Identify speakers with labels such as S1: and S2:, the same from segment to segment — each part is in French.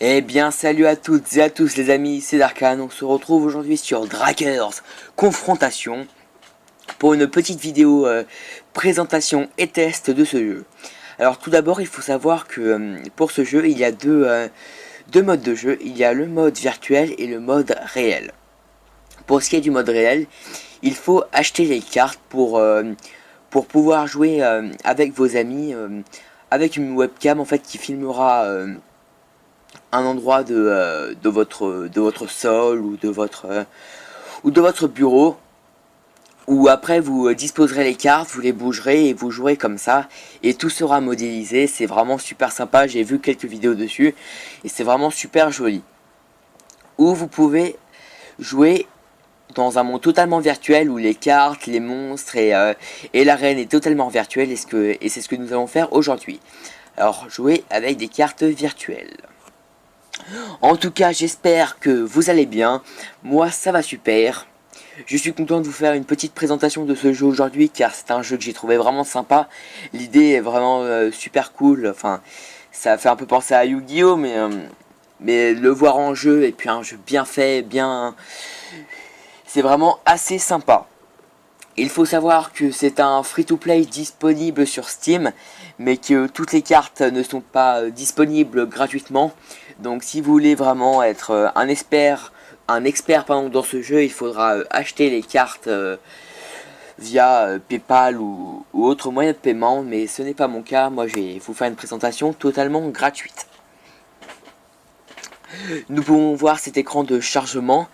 S1: Eh bien salut à toutes et à tous les amis, c'est Darkan. On se retrouve aujourd'hui sur Drakers Confrontation pour une petite vidéo présentation et test de ce jeu. Alors tout d'abord il faut savoir que pour ce jeu il y a deux modes de jeu. Il y a le mode virtuel et le mode réel. Pour ce qui est du mode réel, il faut acheter les cartes pour pouvoir jouer avec vos amis avec une webcam en fait qui filmera un endroit de votre sol ou de votre bureau, où après vous disposerez les cartes, vous les bougerez et vous jouerez comme ça et tout sera modélisé. C'est vraiment super sympa, j'ai vu quelques vidéos dessus et c'est vraiment super joli. Ou vous pouvez jouer dans un monde totalement virtuel où les cartes, les monstres et l'arène est totalement virtuelle, et c'est ce que nous allons faire aujourd'hui. Alors jouer avec des cartes virtuelles. En tout cas, j'espère que vous allez bien. Moi, ça va super. Je suis content de vous faire une petite présentation de ce jeu aujourd'hui, car c'est un jeu que j'ai trouvé vraiment sympa. L'idée est vraiment super cool. Enfin, ça fait un peu penser à Yu-Gi-Oh, mais le voir en jeu, et puis un jeu bien fait, c'est vraiment assez sympa. Il faut savoir que c'est un free-to-play disponible sur Steam, mais que toutes les cartes ne sont pas disponibles gratuitement. Donc si vous voulez vraiment être un expert pardon, dans ce jeu, il faudra acheter les cartes via PayPal ou autre moyen de paiement, mais ce n'est pas mon cas. Moi je vais vous faire une présentation totalement gratuite. Nous pouvons voir cet écran de chargement.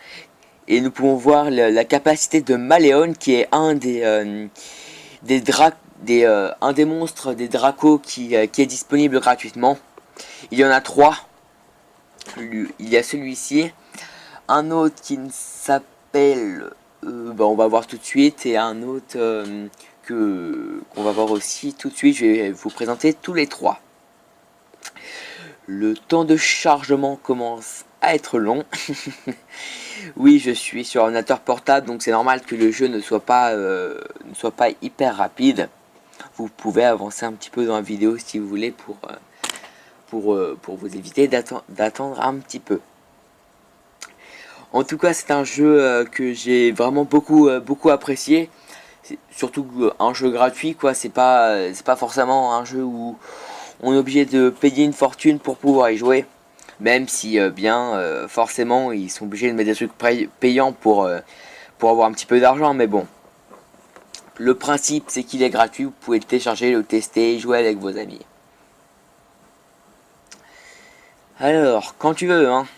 S1: Et nous pouvons voir la capacité de Maléon, qui est un des monstres des Dracos qui est disponible gratuitement. Il y en a trois. Il y a celui-ci, un autre qui s'appelle, on va voir tout de suite, et un autre qu'on va voir aussi tout de suite. Je vais vous présenter tous les trois. Le temps de chargement commence à être long. Oui, je suis sur ordinateur portable, donc c'est normal que le jeu ne soit pas hyper rapide. Vous pouvez avancer un petit peu dans la vidéo si vous voulez pour vous éviter d'attendre un petit peu. En tout cas, c'est un jeu que j'ai vraiment beaucoup apprécié. Surtout un jeu gratuit, quoi. C'est pas forcément un jeu où on est obligé de payer une fortune pour pouvoir y jouer. Même si forcément ils sont obligés de mettre des trucs payants pour avoir un petit peu d'argent, mais bon. Le principe c'est qu'il est gratuit, vous pouvez le télécharger, le tester, jouer avec vos amis. Alors, quand tu veux, hein.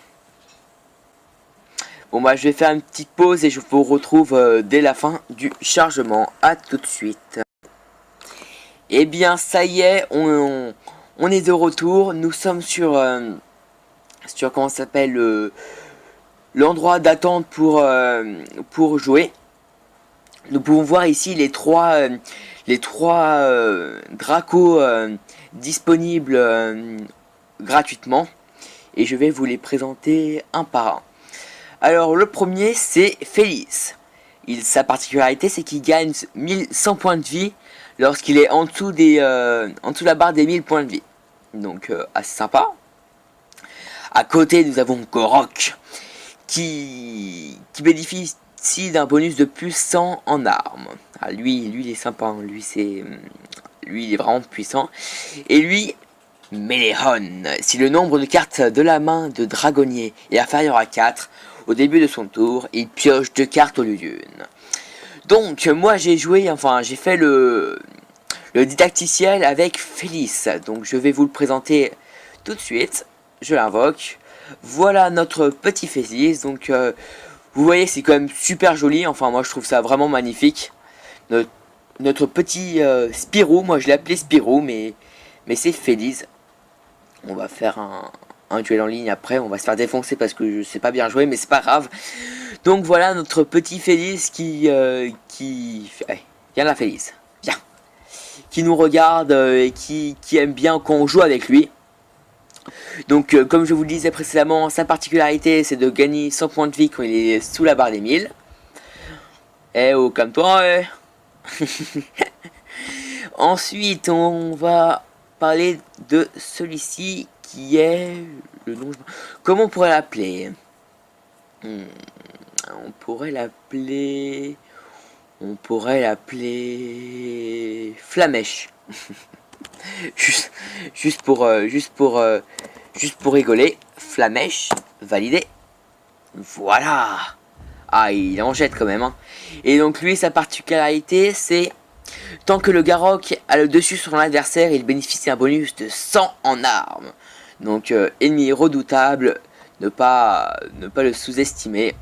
S1: Bon bah je vais faire une petite pause et je vous retrouve dès la fin du chargement. À tout de suite. Et bien ça y est, on est de retour. Nous sommes sur comment ça s'appelle l'endroit d'attente pour jouer. Nous pouvons voir ici les trois Dracos disponibles gratuitement, et je vais vous les présenter un par un. Alors le premier c'est Félix. Sa particularité c'est qu'il gagne 1100 points de vie lorsqu'il est en dessous de la barre des 1000 points de vie. Donc assez sympa. À côté nous avons Korok qui bénéficie d'un bonus de plus 100 en armes. Ah, lui il est sympa, hein. Lui il est vraiment puissant. Et lui, Méléon, si le nombre de cartes de la main de dragonnier est inférieur à 4, au début de son tour, il pioche 2 cartes au lieu d'une. Donc moi j'ai fait le didacticiel avec Félix. Donc je vais vous le présenter tout de suite. Je l'invoque. Voilà notre petit Félix. Donc vous voyez, c'est quand même super joli. Enfin moi je trouve ça vraiment magnifique. Notre petit Spirou, moi je l'ai appelé Spirou, mais c'est Félix. On va faire un duel en ligne après. On va se faire défoncer parce que je sais pas bien jouer, mais c'est pas grave. Donc voilà notre petit Félix qui viens là Félix, viens, qui nous regarde et qui aime bien quand on joue avec lui. Donc comme je vous le disais précédemment, sa particularité c'est de gagner 100 points de vie quand il est sous la barre des 1000. Eh oh, calme-toi, eh. Ensuite on va parler de celui-ci qui est le nom. Comment on pourrait l'appeler? On pourrait l'appeler... On pourrait l'appeler... Flamèche. juste pour rigoler. Flamèche, validé. Voilà. Ah, il en jette quand même, hein. Et donc lui, sa particularité, c'est... Tant que le Garrock a le dessus sur l'adversaire, il bénéficie d'un bonus de 100 en armes. Donc, ennemi redoutable, ne pas le sous-estimer.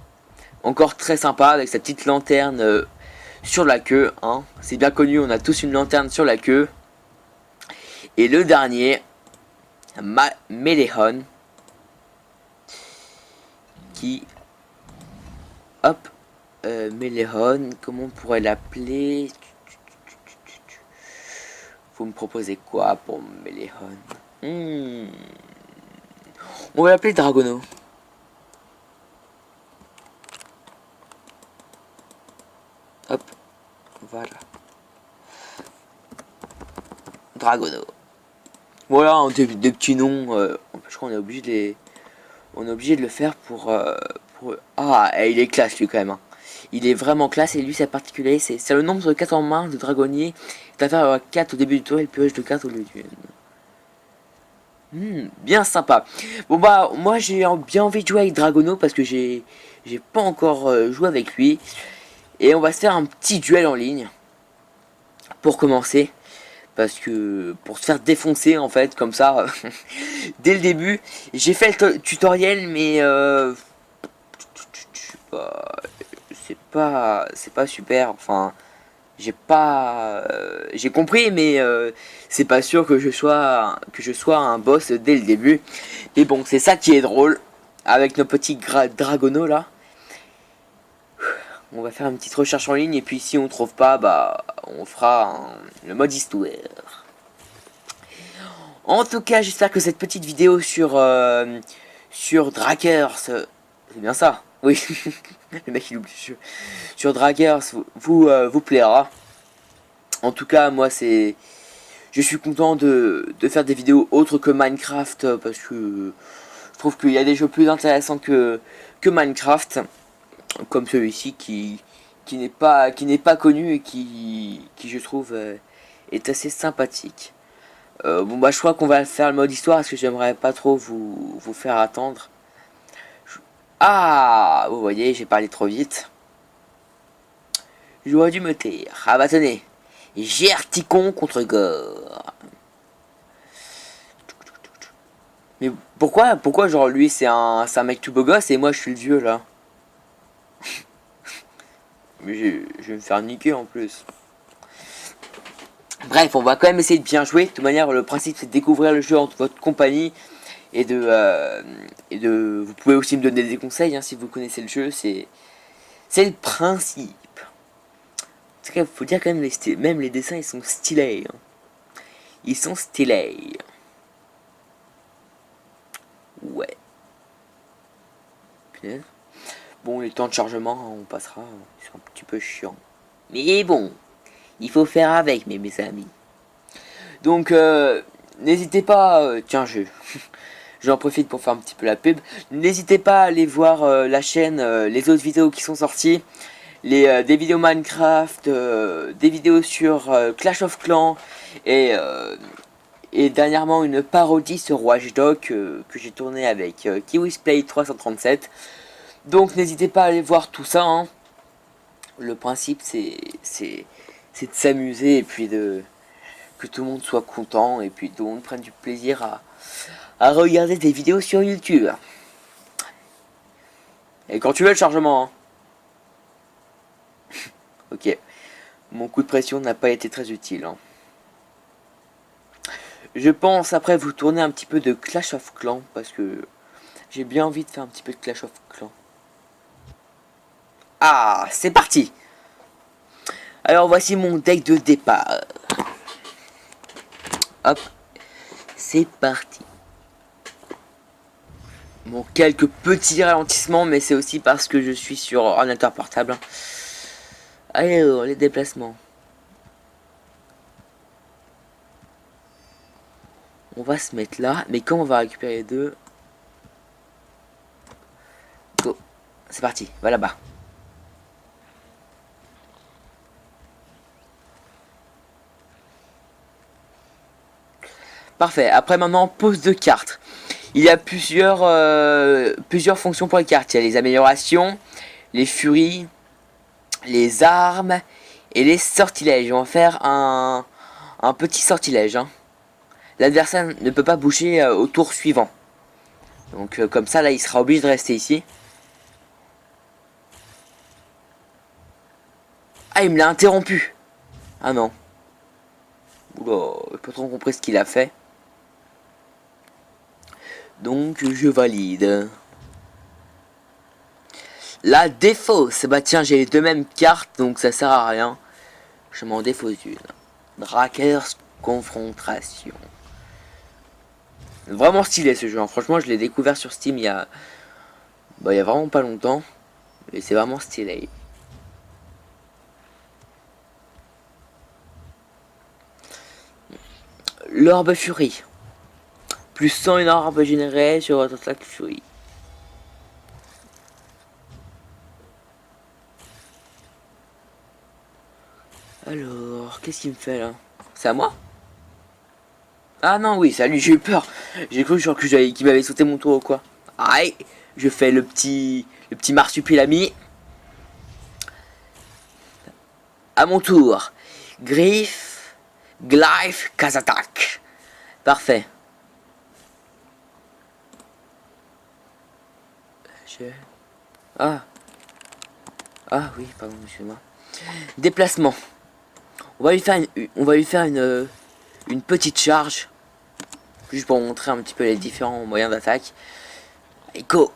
S1: Encore très sympa avec sa petite lanterne sur la queue, hein. C'est bien connu, on a tous une lanterne sur la queue. Et le dernier, Méléon, qui... Hop, Méléon, comment on pourrait l'appeler? Vous me proposez quoi pour Méléon? On va l'appeler Dragono. Hop, voilà. Dragono. Voilà, des petits noms. Je crois qu'on est obligé de les... On est obligé de le faire pour... Ah, il est classe lui quand même, hein. Il est vraiment classe et lui sa particularité c'est le nombre de 4 en main de dragonnier. Tu vas faire 4 au début du tour et le pioche de 4 au lieu d'une. Bien sympa. Bon bah moi j'ai bien envie de jouer avec Dragono parce que j'ai pas encore joué avec lui. Et on va se faire un petit duel en ligne. Pour commencer. Parce que pour se faire défoncer en fait comme ça dès le début. J'ai fait le tutoriel mais c'est pas super, enfin j'ai compris mais c'est pas sûr que je sois un boss dès le début. Mais bon, c'est ça qui est drôle avec nos petits dragonos là. On va faire une petite recherche en ligne et puis si on trouve pas, bah on fera le mode histoire. En tout cas, j'espère que cette petite vidéo sur Drakers, c'est bien ça. Oui, le mec il oublie. Sur Drakers vous plaira. En tout cas, moi je suis content de faire des vidéos autres que Minecraft parce que je trouve qu'il y a des jeux plus intéressants que Minecraft, comme celui-ci qui n'est pas connu et qui je trouve est assez sympathique. Bon bah je crois qu'on va faire le mode histoire parce que j'aimerais pas trop vous faire attendre. Ah, vous voyez, j'ai parlé trop vite. J'aurais dû me taire. Ah bah tenez, Gerticon contre Gore. Mais pourquoi genre lui c'est un mec tout beau gosse et moi je suis le vieux là. Mais je vais me faire niquer en plus. Bref, on va quand même essayer de bien jouer. De toute manière, le principe c'est de découvrir le jeu en votre compagnie et de vous pouvez aussi me donner des conseils hein, si vous connaissez le jeu. C'est le principe. En tout cas, faut dire quand même même les dessins ils sont stylés. Hein. Ils sont stylés. Ouais. Punaise. Bon, les temps de chargement, hein, on passera. C'est un petit peu chiant. Mais bon, il faut faire avec, mes amis. Donc, n'hésitez pas... tiens, j'en profite pour faire un petit peu la pub. N'hésitez pas à aller voir la chaîne, les autres vidéos qui sont sorties. Des vidéos Minecraft, des vidéos sur Clash of Clans et dernièrement une parodie sur Watch Dogs que j'ai tourné avec KiwisPlay 337. Donc n'hésitez pas à aller voir tout ça. Hein. Le principe c'est de s'amuser et puis que tout le monde soit content et puis tout le monde prenne du plaisir à regarder des vidéos sur YouTube. Et quand tu veux le chargement. Hein. Ok. Mon coup de pression n'a pas été très utile. Hein. Je pense après vous tourner un petit peu de Clash of Clans parce que j'ai bien envie de faire un petit peu de Clash of Clans. Ah, c'est parti. Alors voici mon deck de départ. Hop, c'est parti. Bon, quelques petits ralentissements, mais c'est aussi parce que je suis sur ordinateur portable. Alors, les déplacements. On va se mettre là, mais quand on va récupérer les deux... C'est parti, va là-bas. Parfait, après maintenant, pose de cartes. Il y a plusieurs fonctions pour les cartes. Il y a les améliorations, les furies, les armes et les sortilèges. On va faire un petit sortilège. Hein. L'adversaire ne peut pas bouger au tour suivant. Donc comme ça, là, il sera obligé de rester ici. Ah, il me l'a interrompu. Ah non. Oula, j'ai pas trop compris ce qu'il a fait. Donc je valide. La défausse. Bah tiens, j'ai les deux mêmes cartes, donc ça sert à rien. Je m'en défausse une. Drakers confrontation. Vraiment stylé ce jeu. Hein. Franchement, je l'ai découvert sur Steam il y a vraiment pas longtemps. Et c'est vraiment stylé. L'orbe furie. Plus 100 une orbe générée sur votre attaque furie. Alors, qu'est-ce qu'il me fait là? C'est à moi? Ah non, oui, salut, j'ai eu peur. J'ai cru genre qu'il m'avait sauté mon tour ou quoi. Aïe, je fais le petit marsupilami. À mon tour. Griffe, Glyph, Kazatak. Parfait. Ah. Ah oui, pardon, excusez-moi. Déplacement. On va lui faire une petite charge. Juste pour montrer un petit peu les différents moyens d'attaque. Go.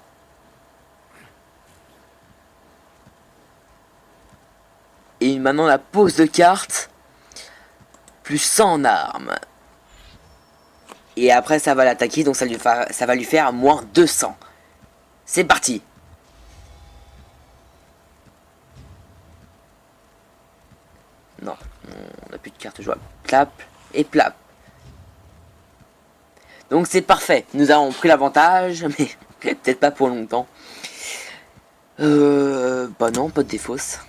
S1: Et maintenant la pose de carte. Plus 100 en armes. Et après ça va l'attaquer, donc ça va lui faire moins 200. C'est parti. Non, on n'a plus de carte jouable. Clap et plap. Donc c'est parfait. Nous avons pris l'avantage, mais peut-être pas pour longtemps. Bah non, pas de défausse.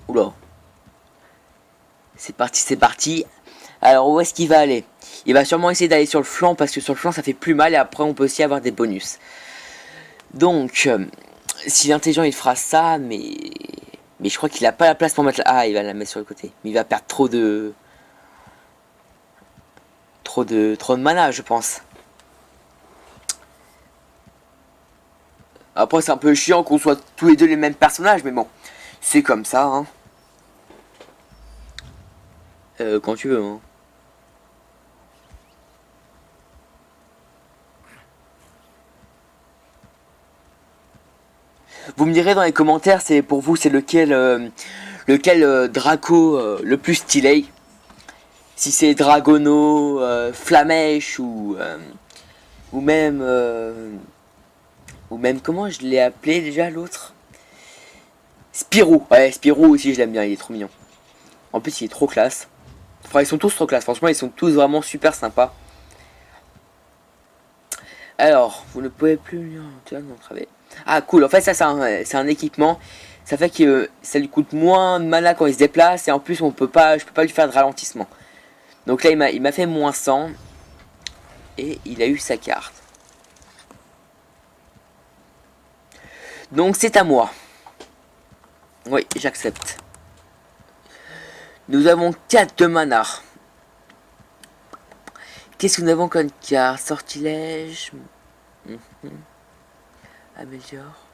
S1: Oula. C'est parti, c'est parti. Alors où est-ce qu'il va aller? Il va sûrement essayer d'aller sur le flanc parce que sur le flanc ça fait plus mal et après on peut aussi avoir des bonus. Donc, si l'intelligent il fera ça, mais je crois qu'il a pas la place pour mettre la... Ah, il va la mettre sur le côté. Mais il va perdre trop de mana, je pense. Après c'est un peu chiant qu'on soit tous les deux les mêmes personnages, mais bon, c'est comme ça, hein. Quand tu veux, hein. Vous me direz dans les commentaires, c'est pour vous, c'est lequel Draco le plus stylé. Si c'est Dragono, Flamèche ou même comment je l'ai appelé déjà l'autre? Spirou. Ouais, Spirou aussi je l'aime bien, il est trop mignon. En plus il est trop classe. Enfin ils sont tous trop classe, franchement ils sont tous vraiment super sympas. Alors, vous ne pouvez plus entraver. Ah cool, en fait ça c'est un équipement. Ça fait que ça lui coûte moins de mana quand il se déplace et en plus je peux pas lui faire de ralentissement. Donc là il m'a fait moins 100 et il a eu sa carte. Donc c'est à moi. Oui, j'accepte. Nous avons 4 de mana. Qu'est-ce que nous avons comme carte? Sortilège. Améliore.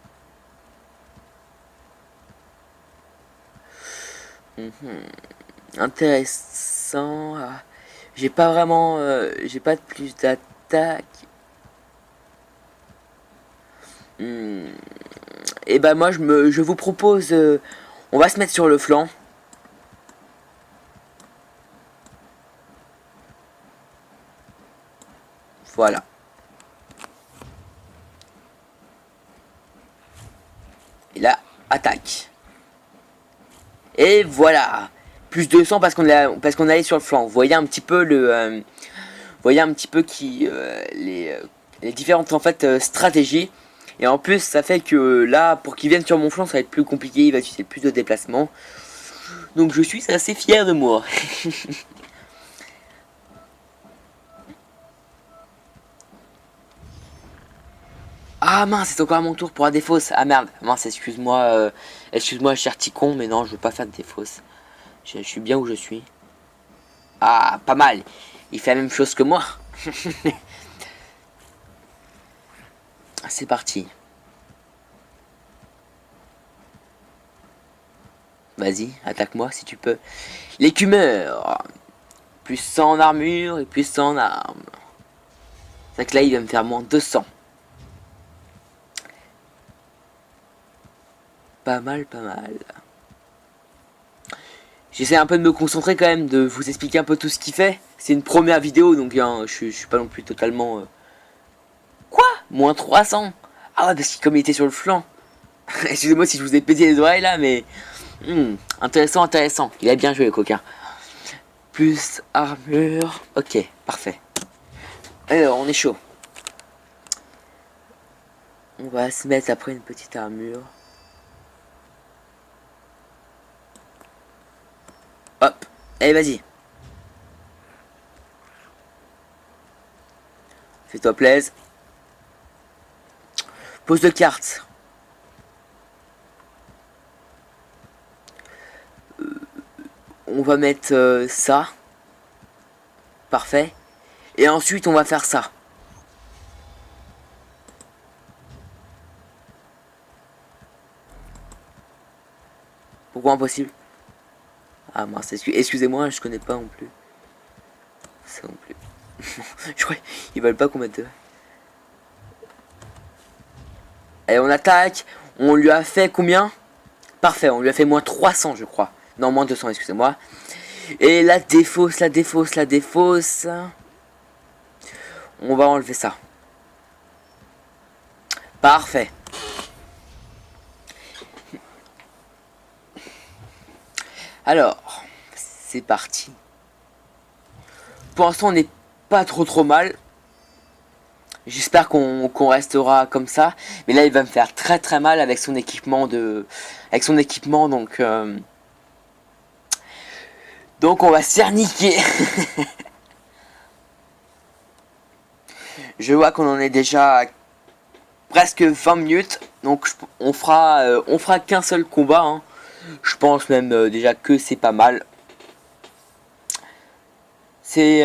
S1: Intéressant. Ah. J'ai pas vraiment... j'ai pas de plus d'attaque. Et bah moi je vous propose... on va se mettre sur le flanc. Voilà. Et là, attaque. Et voilà. Plus 200 parce qu'on allait sur le flanc. Vous voyez un petit peu le... voyez un petit peu qui... les différentes en fait stratégies. Et en plus ça fait que là pour qu'ils viennent sur mon flanc ça va être plus compliqué, il va utiliser plus de déplacements. Donc je suis assez fier de moi. Ah mince, c'est encore à mon tour pour la défausse. Ah merde, mince, excuse-moi, excuse-moi cher petit con, mais non je veux pas faire de défausse. Je suis bien où je suis. Ah, pas mal. Il fait la même chose que moi. C'est parti. Vas-y, attaque-moi si tu peux. L'écumeur. Plus 100 en armure et plus 100 en armes. C'est que là, il va me faire moins 200. Pas mal, pas mal. J'essaie un peu de me concentrer quand même, de vous expliquer un peu tout ce qu'il fait. C'est une première vidéo, donc hein, je suis pas non plus totalement... Quoi? Moins 300? Ah ouais, parce que comme il était sur le flanc. Excusez-moi si je vous ai pété les oreilles là, mais... intéressant, intéressant. Il a bien joué, le coquin. Plus armure. Ok, parfait. Alors, on est chaud. On va se mettre après une petite armure. Hop. Allez, vas-y. Fais-toi plaisir. Pose de carte. On va mettre ça. Parfait. Et ensuite, on va faire ça. Pourquoi impossible? Ah mince, excusez-moi, je connais pas non plus. Ça non plus. Je crois qu'ils veulent pas qu'on mette... Allez, on attaque. On lui a fait combien? Parfait, on lui a fait moins 300, je crois. Non, moins 200, excusez-moi. Et la défausse, la défausse, la défausse. On va enlever ça. Parfait. Alors, c'est parti. Pour l'instant, on n'est pas trop mal. J'espère qu'on restera comme ça. Mais là, il va me faire très mal avec son équipement donc... Donc, on va se faire niquer. Je vois qu'on en est déjà à presque 20 minutes. Donc, on fera qu'un seul combat. Hein. Je pense même déjà que c'est pas mal. C'est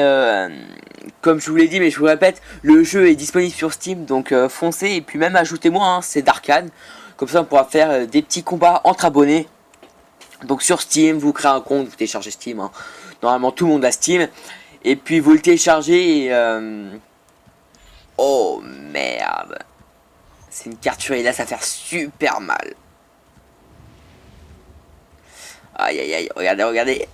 S1: comme je vous l'ai dit, mais je vous répète, le jeu est disponible sur Steam, donc foncez et puis même ajoutez-moi, hein, c'est d'Arkane. Comme ça on pourra faire des petits combats entre abonnés. Donc sur Steam, vous créez un compte, vous téléchargez Steam. Hein. Normalement tout le monde a Steam. Et puis vous le téléchargez et... Oh merde. C'est une carte et là ça va faire super mal. Aïe aïe aïe, regardez, regardez.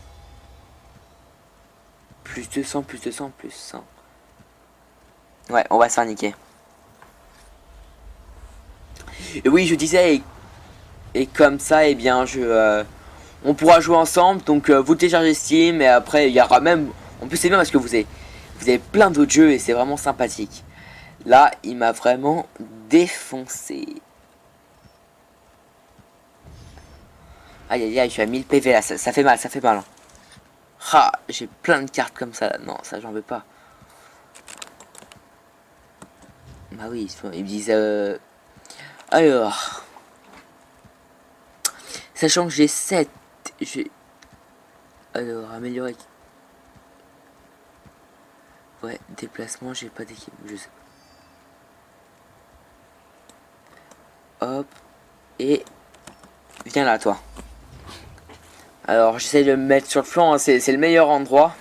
S1: Plus 200, plus 200, plus 100. Ouais, on va se faire niquer. Et oui, je disais, et comme ça, eh bien, on pourra jouer ensemble. Donc, vous téléchargez Steam, et après, il y aura même... En plus, c'est bien parce que vous avez plein d'autres jeux, et c'est vraiment sympathique. Là, il m'a vraiment défoncé. Aïe, aïe, aïe, je suis à 1000 PV, là, ça fait mal, ça fait mal. Hein. Ah, j'ai plein de cartes comme ça, là. Non, ça, j'en veux pas. Bah oui, ils me disent... Alors... Sachant que j'ai 7... Alors, améliorer... Ouais, déplacement, j'ai pas d'équipe, je sais pas. Hop. Et... Viens là, toi. Alors, j'essaie de me mettre sur le flanc, hein, c'est le meilleur endroit.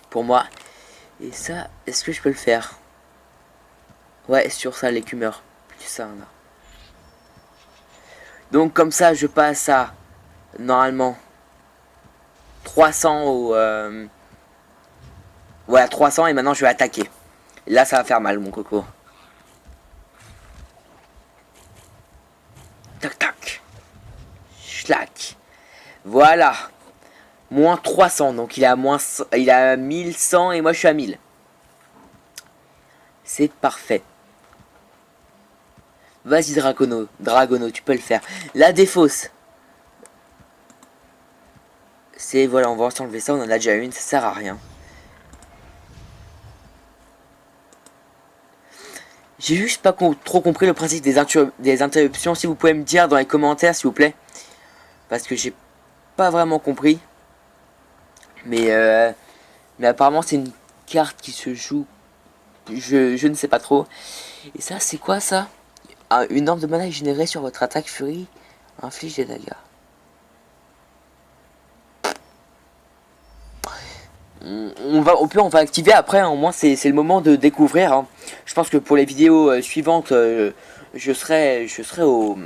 S1: Pour moi. Et ça, est-ce que je peux le faire? Ouais, sur ça, l'écumeur. Plus ça, là. Donc, comme ça, je passe à... Normalement... 300 au... Voilà, 300 et maintenant je vais attaquer. Et là, ça va faire mal, mon coco. Tac, tac. Schlac. Voilà. Moins 300. Donc, il est à 1100 et moi, je suis à 1000. C'est parfait. Vas-y Dragono, tu peux le faire. La défausse. C'est, voilà, on va s'enlever ça, on en a déjà une, ça sert à rien. J'ai juste pas trop compris le principe des interruptions. Si vous pouvez me dire dans les commentaires, s'il vous plaît. Parce que j'ai pas vraiment compris. Mais apparemment c'est une carte qui se joue. Je ne sais pas trop. Et ça, c'est quoi ça? Une arme de mana est générée sur votre attaque furie. Inflige des dégâts. Au pire on va activer après, hein. Au moins c'est le moment de découvrir, hein. Je pense que pour les vidéos suivantes, je serai au...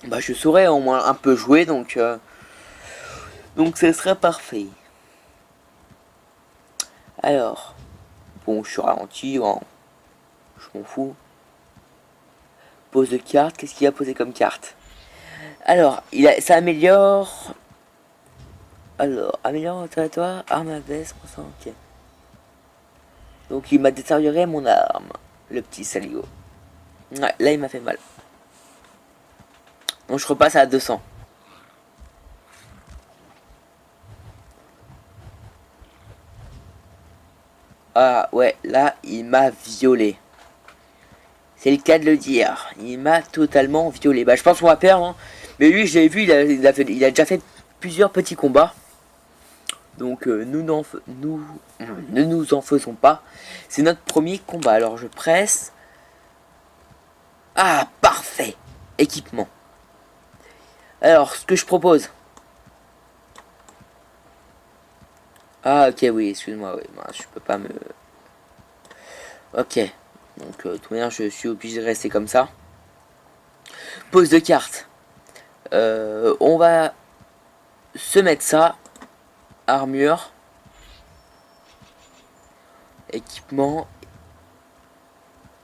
S1: Bah je saurai au moins un peu jouer, donc ce serait parfait. Alors, bon, je suis ralenti, hein. Je m'en fous. Pose de carte, qu'est-ce qu'il a posé comme carte? Alors, ça améliore... Alors, améliore toi, arme à baisse, ok. Donc il m'a détérioré mon arme, le petit saligo. Ouais, là il m'a fait mal. Donc je repasse à 200. Ah ouais, là il m'a violé. C'est le cas de le dire. Il m'a totalement violé. Bah je pense qu'on va perdre, hein. Mais lui j'ai vu, il a déjà fait plusieurs petits combats. Donc ne nous en faisons pas. C'est notre premier combat. Alors je presse. Ah, parfait. Équipement. Alors, ce que je propose. Ah, ok, oui, excuse-moi. Oui, moi, je peux pas me... Ok. Donc, de toute manière, je suis obligé de rester comme ça. Pose de carte. On va se mettre ça. Armure. Équipement.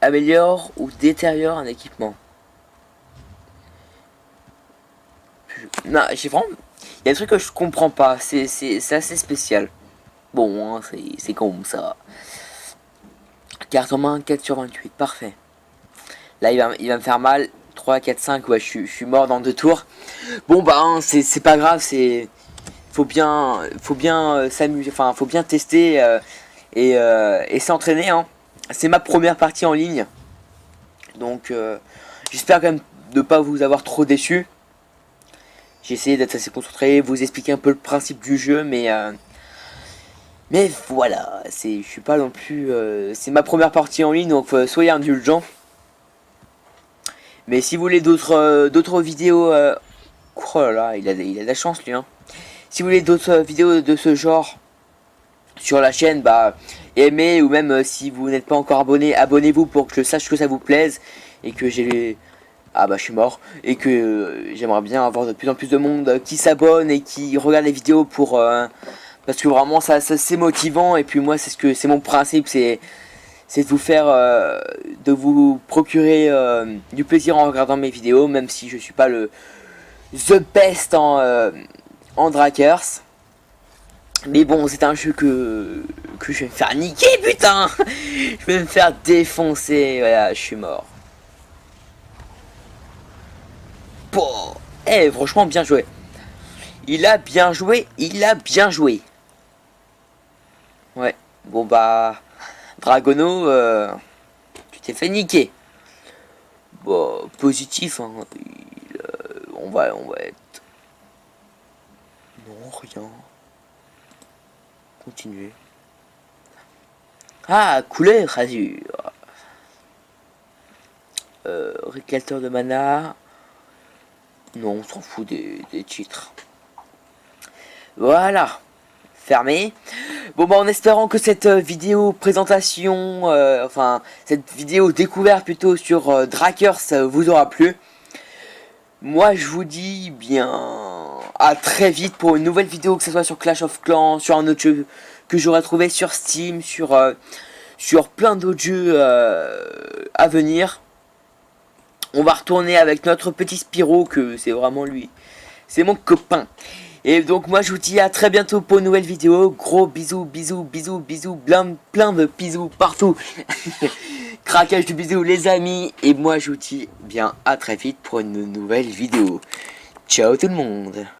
S1: Améliore ou détériore un équipement. Non, j'ai vraiment... Il y a des trucs que je comprends pas. C'est assez spécial. Bon, hein, c'est comme ça. Carte en main, 4 sur 28. Parfait. Là, il va me faire mal. 3, 4, 5. Ouais, je suis mort dans 2 tours. Bon, bah, hein, c'est pas grave. Faut bien s'amuser. Enfin, faut bien tester et s'entraîner. Hein. C'est ma première partie en ligne. Donc, j'espère quand même de pas vous avoir trop déçu. J'ai essayé d'être assez concentré, vous expliquer un peu le principe du jeu, mais voilà, je suis pas non plus, c'est ma première partie en ligne, donc soyez indulgents. Mais si vous voulez d'autres vidéos, oh là là, il a de la chance lui, hein. Si vous voulez d'autres vidéos de ce genre sur la chaîne, bah aimez, ou même si vous n'êtes pas encore abonné, abonnez-vous pour que je sache que ça vous plaise et que j'ai... Ah bah je suis mort, et que j'aimerais bien avoir de plus en plus de monde qui s'abonne et qui regarde les vidéos pour parce que vraiment ça c'est motivant, et puis moi c'est mon principe, c'est de vous faire de vous procurer du plaisir en regardant mes vidéos, même si je suis pas le the best en Drakers. Mais bon, c'est un jeu que je vais me faire niquer, putain. Je vais me faire défoncer, voilà, je suis mort. Eh, franchement, bien joué. Il a bien joué, Ouais, bon bah... Dragono, tu t'es fait niquer. Bon, positif, hein. On va être... Non, rien. Continuer. Ah, couleur azur. Récalteur de mana. Non, on s'en fout des titres. Voilà. Fermé. Bon bah en espérant que cette vidéo présentation, enfin cette vidéo découverte plutôt sur Drakers vous aura plu. Moi je vous dis bien à très vite pour une nouvelle vidéo, que ce soit sur Clash of Clans, sur un autre jeu que j'aurai trouvé sur Steam, sur plein d'autres jeux à venir. On va retourner avec notre petit Spyro, que c'est vraiment lui. C'est mon copain. Et donc moi je vous dis à très bientôt pour une nouvelle vidéo. Gros bisous, bisous, bisous, bisous, plein de bisous partout. Craquage de bisous les amis. Et moi je vous dis bien à très vite pour une nouvelle vidéo. Ciao tout le monde.